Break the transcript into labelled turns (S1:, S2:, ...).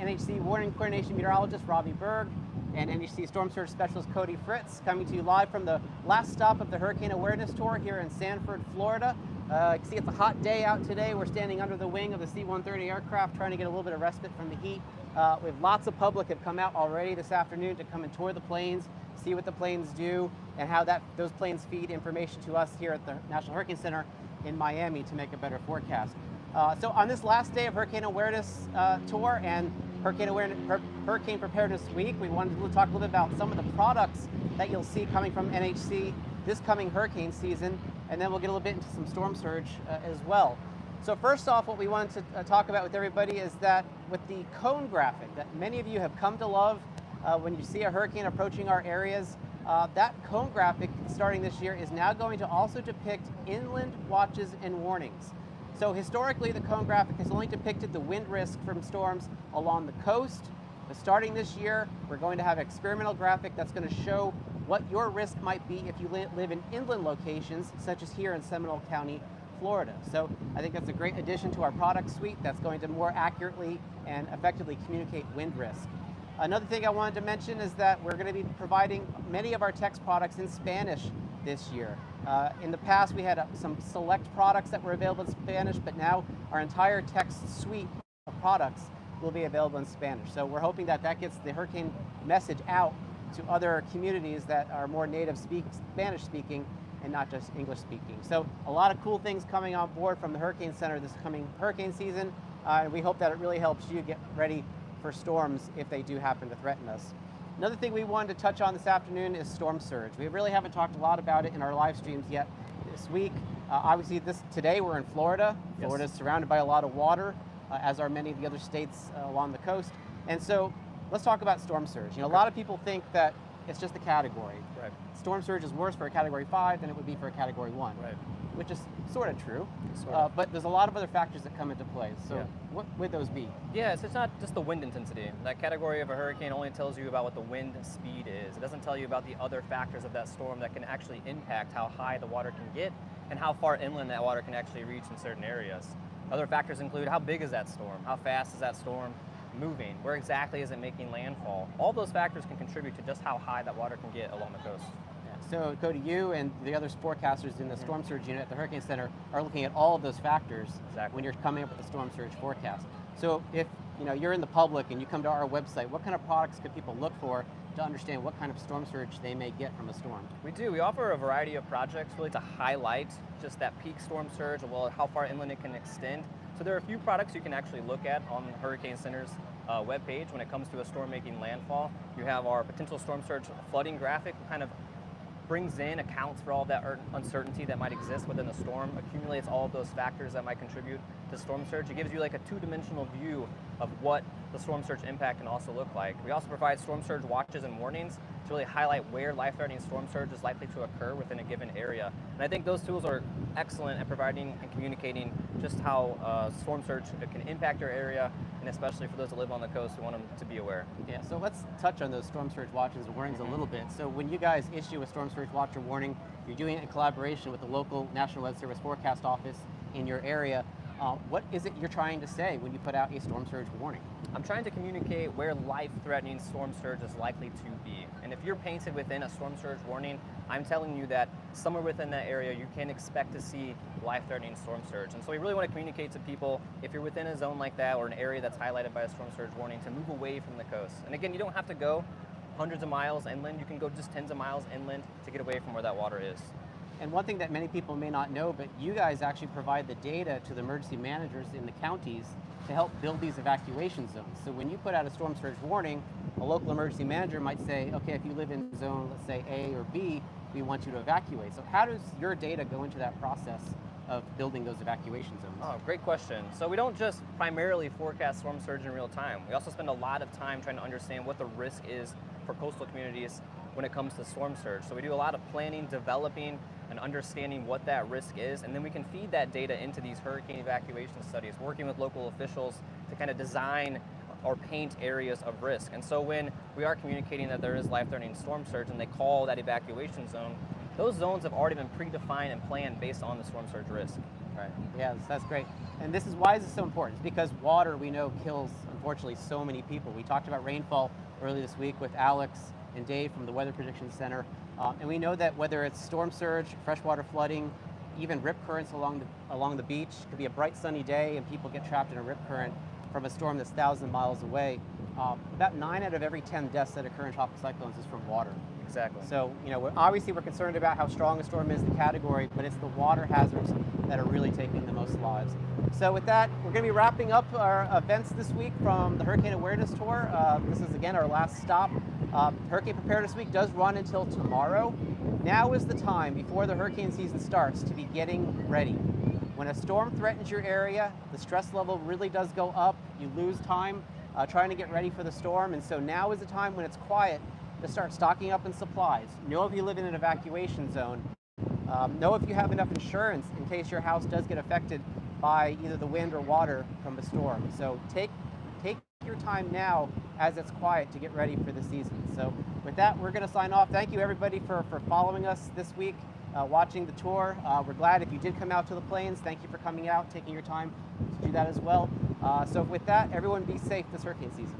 S1: NHC Warning Coordination Meteorologist Robbie Berg and NHC Storm Surge Specialist Cody Fritz, coming to you live from the last stop of the Hurricane Awareness Tour here in Sanford, Florida. You can see it's a hot day out today. We're standing under the wing of the C-130 aircraft trying to get a little bit of respite from the heat. We have lots of public have come out already this afternoon to come and tour the planes, see what the planes do, and how those planes feed information to us here at the National Hurricane Center in Miami to make a better forecast. So on this last day of Hurricane Awareness Tour and Hurricane Preparedness Week, we wanted to talk a little bit about some of the products that you'll see coming from NHC this coming hurricane season, and then we'll get a little bit into some storm surge as well. So first off, what we wanted to talk about with everybody is that with the cone graphic that many of you have come to love, when you see a hurricane approaching our areas, that cone graphic starting this year is now going to also depict inland watches and warnings. So historically, the cone graphic has only depicted the wind risk from storms along the coast. But starting this year, we're going to have an experimental graphic that's going to show what your risk might be if you live in inland locations, such as here in Seminole County, Florida. So I think that's a great addition to our product suite that's going to more accurately and effectively communicate wind risk. Another thing I wanted to mention is that we're going to be providing many of our text products in Spanish this year. In the past, we had some select products that were available in Spanish, but now our entire text suite of products will be available in Spanish. So we're hoping that that gets the hurricane message out to other communities that are more native Spanish speaking and not just English speaking. So a lot of cool things coming on board from the Hurricane Center this coming hurricane season, and we hope that it really helps you get ready for storms if they do happen to threaten us. Another thing we wanted to touch on this afternoon is storm surge. We really haven't talked a lot about it in our live streams yet this week. Obviously, today we're in Florida. Yes. Florida is surrounded by a lot of water, as are many of the other states along the coast. And so let's talk about storm surge. You know, a lot of people think that it's just a category. Right. Storm surge is worse for a Category 5 than it would be for a Category 1. Right. Which is sort of true, but there's a lot of other factors that come into play. So what would those be?
S2: Yeah, so it's not just the wind intensity. That category of a hurricane only tells you about what the wind speed is. It doesn't tell you about the other factors of that storm that can actually impact how high the water can get and how far inland that water can actually reach in certain areas. Other factors include how big is that storm? How fast is that storm moving? Where exactly is it making landfall? All those factors can contribute to just how high that water can get along the coast.
S1: So Cody, you and the other forecasters in the storm surge unit at the Hurricane Center are looking at all of those factors when you're coming up with the storm surge forecast. So if you're in the public and you come to our website, what kind of products could people look for to understand what kind of storm surge they may get from a storm?
S2: We do. We offer a variety of projects really to highlight just that peak storm surge as well as how far inland it can extend. So there are a few products you can actually look at on the Hurricane Center's webpage when it comes to a storm making landfall. You have our potential storm surge flooding graphic, kind of brings in, accounts for all that uncertainty that might exist within the storm, accumulates all of those factors that might contribute to storm surge. It gives you like a two-dimensional view of what the storm surge impact can also look like. We also provide storm surge watches and warnings to really highlight where life-threatening storm surge is likely to occur within a given area. And I think those tools are excellent at providing and communicating just how storm surge can impact your area, and especially for those that live on the coast, we want them to be aware.
S1: Yeah, so let's touch on those storm surge watches and warnings a little bit. So when you guys issue a storm surge watch or warning, you're doing it in collaboration with the local National Weather Service forecast office in your area. What is it you're trying to say when you put out a storm surge warning?
S2: I'm trying to communicate where life-threatening storm surge is likely to be. And if you're painted within a storm surge warning, I'm telling you that somewhere within that area you can expect to see life-threatening storm surge. And so we really want to communicate to people, if you're within a zone like that or an area that's highlighted by a storm surge warning, to move away from the coast. And again, you don't have to go hundreds of miles inland. You can go just tens of miles inland to get away from where that water is.
S1: And one thing that many people may not know, but you guys actually provide the data to the emergency managers in the counties to help build these evacuation zones. So when you put out a storm surge warning, a local emergency manager might say, okay, if you live in zone, let's say A or B, we want you to evacuate. So how does your data go into that process of building those evacuation zones?
S2: Oh, great question. So we don't just primarily forecast storm surge in real time. We also spend a lot of time trying to understand what the risk is for coastal communities when it comes to storm surge. So we do a lot of planning, developing, and understanding what that risk is, and then we can feed that data into these hurricane evacuation studies, working with local officials to kind of design or paint areas of risk. And so when we are communicating that there is life-threatening storm surge and they call that evacuation zone, those zones have already been predefined and planned based on the storm surge risk. Right.
S1: Yes, that's great. And this is why is this so important? It's because water, we know, kills, unfortunately, so many people. We talked about rainfall earlier this week with Alex and Dave from the Weather Prediction Center. And we know that whether it's storm surge, freshwater flooding, even rip currents along the beach, it could be a bright sunny day and people get trapped in a rip current from a storm that's 1,000 miles away. About 9 out of every 10 deaths that occur in tropical cyclones is from water.
S2: Exactly.
S1: So, obviously we're concerned about how strong a storm is, the category, but it's the water hazards that are really taking the most lives. So with that, we're going to be wrapping up our events this week from the Hurricane Awareness Tour. This is, again, our last stop. Hurricane Preparedness Week does run until tomorrow. Now is the time, before the hurricane season starts, to be getting ready. When a storm threatens your area, the stress level really does go up. You lose time trying to get ready for the storm, and so now is the time when it's quiet to start stocking up in supplies. Know if you live in an evacuation zone. Know if you have enough insurance in case your house does get affected by either the wind or water from the storm. So take your time now as it's quiet to get ready for the season. So with that, we're going to sign off. Thank you everybody for following us this week, watching the tour. We're glad if you did come out to the plains. Thank you for coming out, taking your time to do that as well. So with that, everyone be safe this hurricane season.